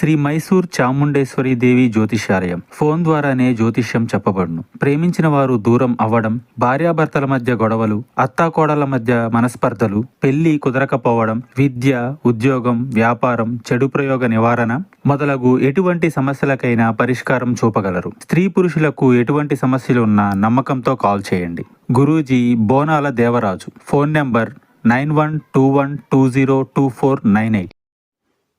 శ్రీ మైసూర్ చాముండేశ్వరి దేవి జ్యోతిష్యాలయం. ఫోన్ ద్వారానే జ్యోతిష్యం చెప్పబడును. ప్రేమించిన వారు దూరం అవ్వడం, భార్యాభర్తల మధ్య గొడవలు, అత్తాకోడళ్ల మధ్య మనస్పర్ధలు, పెళ్లి కుదరకపోవడం, విద్య, ఉద్యోగం, వ్యాపారం, చెడు ప్రయోగ నివారణ మొదలగు ఎటువంటి సమస్యలకైనా పరిష్కారం చూపగలరు. స్త్రీ పురుషులకు ఎటువంటి సమస్యలు ఉన్నా నమ్మకంతో కాల్ చేయండి. గురూజీ బోనాల దేవరాజు. Phone number 9121202498.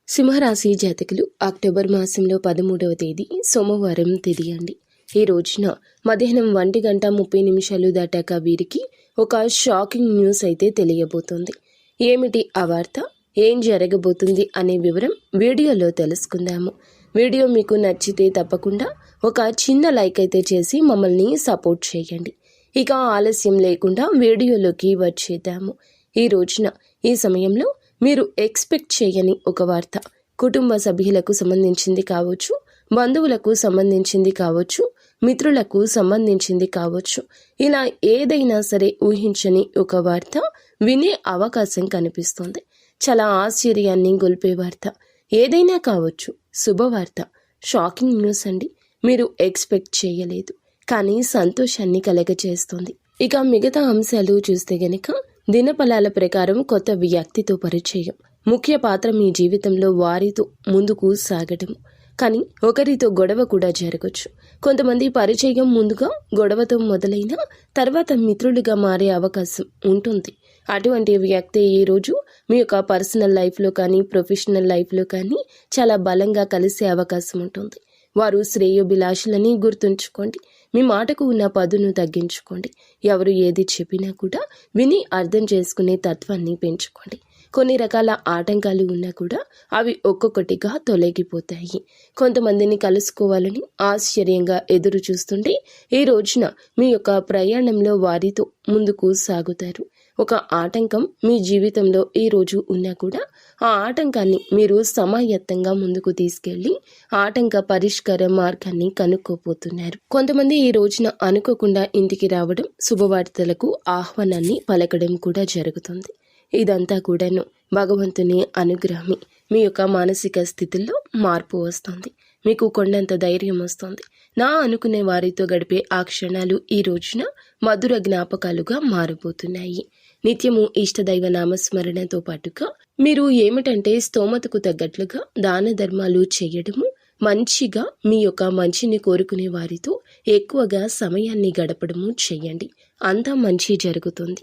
సింహరాశి జాతకులు అక్టోబర్ మాసంలో 13వ తేదీ సోమవారం తెలియండి. ఈ రోజున మధ్యాహ్నం 1:30 దాటాక వీరికి ఒక షాకింగ్ న్యూస్ అయితే తెలియబోతుంది. ఏమిటి ఆ వార్త, ఏం జరగబోతుంది అనే వివరం వీడియోలో తెలుసుకుందాము. వీడియో మీకు నచ్చితే తప్పకుండా ఒక చిన్న లైక్ అయితే చేసి మమ్మల్ని సపోర్ట్ చేయండి. ఇక ఆలస్యం లేకుండా వీడియోలోకి వచ్చేద్దాము. ఈ రోజున ఈ సమయంలో మీరు ఎక్స్పెక్ట్ చేయని ఒక వార్త కుటుంబ సభ్యులకు సంబంధించింది కావచ్చు, బంధువులకు సంబంధించింది కావచ్చు, మిత్రులకు సంబంధించింది కావచ్చు. ఇలా ఏదైనా సరే ఊహించని ఒక వార్త వినే అవకాశం కనిపిస్తుంది. చాలా ఆశ్చర్యాన్ని గొల్పే వార్త ఏదైనా కావచ్చు, శుభవార్త, షాకింగ్ న్యూస్ అండి. మీరు ఎక్స్పెక్ట్ చేయలేదు కానీ సంతోషాన్ని కలగజేస్తుంది. ఇక మిగతా అంశాలు చూస్తే గనక దినఫలాల ప్రకారం కొత్త వ్యక్తితో పరిచయం, ముఖ్య పాత్ర మీ జీవితంలో వారితో ముందుకు సాగటము. కానీ ఒకరితో గొడవ కూడా జరగచ్చు. కొంతమంది పరిచయం ముందుగా గొడవతో మొదలైన తర్వాత మిత్రులుగా మారే అవకాశం ఉంటుంది. అటువంటి వ్యక్తి ఈరోజు మీ యొక్క పర్సనల్ లైఫ్లో కానీ ప్రొఫెషనల్ లైఫ్లో కానీ చాలా బలంగా కలిసే అవకాశం ఉంటుంది. వారు శ్రేయోభిలాషులని గుర్తుంచుకోండి. మీ మాటకు ఉన్న పదును తగ్గించుకోండి. ఎవరు ఏది చెప్పినా కూడా విని అర్థం చేసుకునే తత్వాన్ని పెంచుకోండి. కొన్ని రకాల ఆటంకాలు ఉన్నా కూడా అవి ఒక్కొక్కటిగా తొలగిపోతాయి. కొంతమందిని కలుసుకోవాలని ఆశ్చర్యంగా ఎదురు చూస్తుంటే ఈ రోజున మీ యొక్క ప్రయాణంలో వారితో ముందుకు సాగుతారు. ఒక ఆటంకం మీ జీవితంలో ఈ రోజు ఉన్నా కూడా ఆ ఆటంకాన్ని మీరు సమాయత్తంగా ముందుకు తీసుకెళ్లి ఆటంక పరిష్కార మార్గాన్ని కనుక్కోపోతున్నారు. కొంతమంది ఈ రోజున అనుకోకుండా ఇంటికి రావడం, శుభవార్తలకు ఆహ్వానాన్ని పలకడం కూడా జరుగుతుంది. ఇదంతా కూడాను భగవంతుని అనుగ్రహమే. మీ యొక్క మానసిక స్థితిలో మార్పు వస్తుంది. మీకు కొండంత ధైర్యం వస్తుంది. నా అనుకునే వారితో గడిపే ఆ క్షణాలు ఈ రోజున మధుర జ్ఞాపకాలుగా మారబోతున్నాయి. నిత్యము ఇష్టదైవ నామస్మరణతో పాటుగా మీరు ఏమిటంటే స్తోమతకు తగ్గట్లుగా దాన ధర్మాలు చేయడము, మంచిగా మీ యొక్క మంచిని కోరుకునే వారితో ఎక్కువగా సమయాన్ని గడపడము చేయండి. అంతా మంచి జరుగుతుంది.